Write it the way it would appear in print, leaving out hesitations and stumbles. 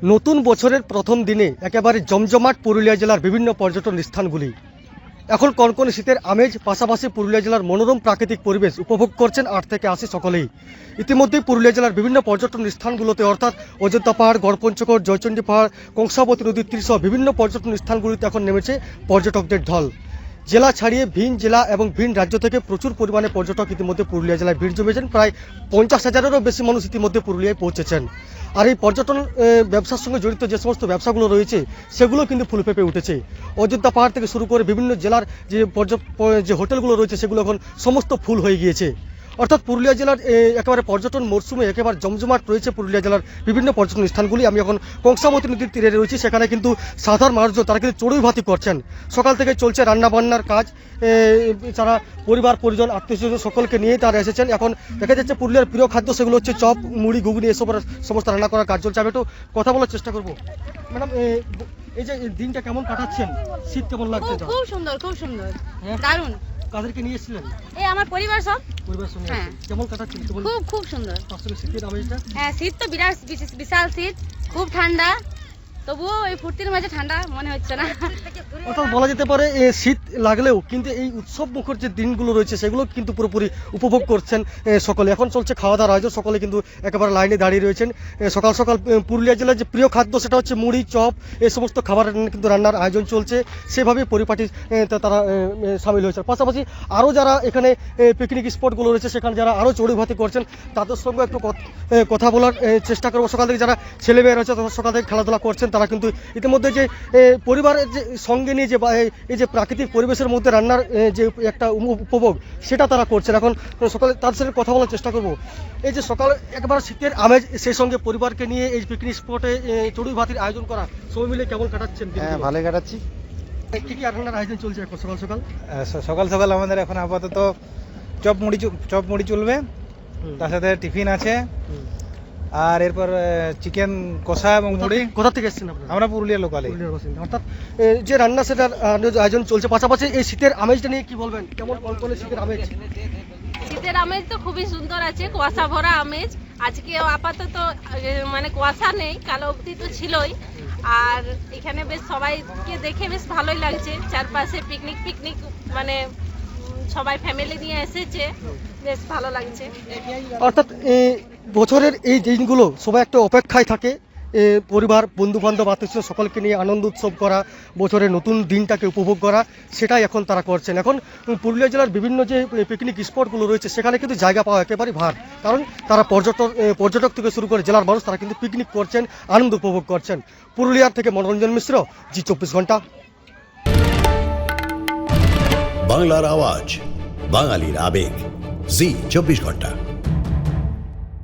নতুন বছরের প্রথম দিনে একেবারে জমজমাট পুরুলিয়া জেলার বিভিন্ন পর্যটন স্থানগুলি। এখন কনকনে শীতের আমেজ, পাশাপাশি পুরুলিয়া জেলার মনোরম প্রাকৃতিক পরিবেশ উপভোগ করছেন 8 থেকে 80 সকলেই। ইতিমধ্যেই পুরুলিয়া জেলার বিভিন্ন পর্যটন স্থানগুলোতে অর্থাৎ অযোধ্যা পাহাড়, গড়পঞ্চকোট, জয়চণ্ডী পাহাড়, কংসাবতী নদীর তীর সহ বিভিন্ন পর্যটন স্থানগুলিতে এখন নেমেছে পর্যটকদের ঢল। জেলা ছাড়িয়ে ভিন জেলা এবং ভিন রাজ্য থেকে প্রচুর পরিমাণে পর্যটক ইতিমধ্যে পুরুলিয়া জেলায় ভিড় জমেছেন। প্রায় 50,000-এরও বেশি মানুষ ইতিমধ্যে পুরুলিয়ায় পৌঁছেছেন। আর এই পর্যটন ব্যবসার সঙ্গে জড়িত যে সমস্ত ব্যবসাগুলো রয়েছে সেগুলো কিন্তু ফুলফেঁপে উঠেছে। অযোধ্যা পাহাড় থেকে শুরু করে বিভিন্ন জেলার যে হোটেলগুলো রয়েছে সেগুলো এখন সমস্ত ফুল হয়ে গিয়েছে। অর্থাৎ পুরুলিয়া জেলার একেবারে পর্যটন মরশুমে একেবারে জমজমাট রয়েছে পুরুলিয়া জেলার বিভিন্ন পর্যটন স্থানগুলি। আমি এখন কংসাবতী নদীর তীরে রয়েছি, সেখানে কিন্তু সাধারণ মানুষজন তারা কিন্তু চড়ুই ভাতি করছেন। সকাল থেকে চলছে রান্নাবান্নার কাজ, যারা পরিবার পরিজন আত্মীয়স্বজন সকলকে নিয়ে তারা এসেছেন। এখন দেখা যাচ্ছে পুরুলিয়ার প্রিয় খাদ্য সেগুলো হচ্ছে চপ, মুড়ি, ঘুগনি, এসব সমস্ত রান্না করার কাজ চলছে। আমি একটু কথা বলার চেষ্টা করবো। ম্যাডাম, এই যে দিনটা কেমন কাটাচ্ছেন, শীত কেমন লাগছে? খুব সুন্দর, খুব সুন্দর, দারুণ। কাদেরকে নিয়ে এসেছিলেন? এই আমার পরিবার সব। পরিবার সঙ্গে? হ্যাঁ। কেমন কাটাচ্ছেন? খুব সুন্দর। শীতের আমেজটা? হ্যাঁ, শীত তো বিশাল শীত, খুব ঠান্ডা, তবুও এই ফুর্তির মাঝে ঠান্ডা মনে হচ্ছে না। অর্থাৎ বলা যেতে পারে শীত লাগলেও কিন্তু এই উৎসব মুখর যে দিনগুলো রয়েছে সেগুলো কিন্তু পুরোপুরি উপভোগ করছেন সকলে। এখন চলছে খাওয়া দাওয়ার আয়োজন, সকলে কিন্তু একেবারে লাইনে দাঁড়িয়ে রয়েছেন। সকাল সকাল পুরুলিয়া জেলার যে প্রিয় খাদ্য সেটা হচ্ছে মুড়ি, চপ, এই সমস্ত খাবার কিন্তু রান্নার আয়োজন চলছে। সেভাবে পরিপাটি তারা সামিল হয়েছে। পাশাপাশি আরও যারা এখানে পিকনিক স্পটগুলো রয়েছে সেখানে যারা আরও চড়ুই ভাতি করছেন তাদের সঙ্গে একটু কথা বলার চেষ্টা করবো। সকাল থেকে যারা ছেলেমেয়েরা রয়েছে তারা সকাল থেকে খেলাধুলা করছেন, তারা কিন্তু ইতিমধ্যে যে পরিবারের যে সঙ্গে নিয়ে যে এই যে প্রাকৃতিক পরিবেশের মধ্যে রান্নার যে একটা উপভোগ সেটা তারা করছেন। এখন সকালে তাদের সাথে কথা বলার চেষ্টা করব। এই যে সকালে একবার শীতের আমেজ, সেই সঙ্গে পরিবারকে নিয়ে এই পিকনিক স্পটে চড়ুই ভাতির আয়োজন করা, সবাই মিলে কেমন কাটাচ্ছেন? হ্যাঁ, ভালোই কাটাচ্ছি। কি কি রান্নার আয়োজন চলছে এখন সকাল সকাল? সকাল সকাল আমাদের এখন আপাতত চপ মুড়ি চলবে, তার সাথে টিফিন আছে, আর এরপর চিকেন কষা এবং মুড়ি। কোথা থেকে এসেছেন আপনারা? আমরা পুরুলিয়া লোকালে। অর্থাৎ যে রান্না সেটার আয়োজন চলছে, পাশাপাশি এই শীতের আমেজটা নিয়ে কি বলবেন? কেমন কনকনে শীতের আমেজ? শীতের আমেজ তো খুবই সুন্দর আছে, কুয়াশা ভরা আমেজ। আজকে আপাতত মানে কুয়াশা নেই, কালো অবধি তো ছিলই। আর এখানে বেশ সবাইকে দেখে বেশ ভালোই লাগছে। চারপাশে পিকনিক মানে সবাই ফ্যামিলি নিয়ে এসেছে, বেশ ভালো লাগছে। অর্থাৎ বছরের এই দিনগুলো সবাই একটা অপেক্ষায় থাকে, পরিবার, বন্ধু বান্ধব, আত্মীয় সকলকে নিয়ে আনন্দ উৎসব করা, বছরের নতুন দিনটাকে উপভোগ করা, সেটাই এখন তারা করছেন। এখন পুরুলিয়া জেলার বিভিন্ন যে পিকনিক স্পটগুলো রয়েছে সেখানে কিন্তু জায়গা পাওয়া একেবারেই ভার, কারণ তারা পর্যটক থেকে শুরু করে জেলার মানুষ তারা কিন্তু পিকনিক করছেন, আনন্দ উপভোগ করছেন। পুরুলিয়ার থেকে মনোরঞ্জন মিশ্র, জি 24 ঘন্টা। বাংলার আওয়াজ, বাঙালির আবেগ, জি 24 ঘন্টা।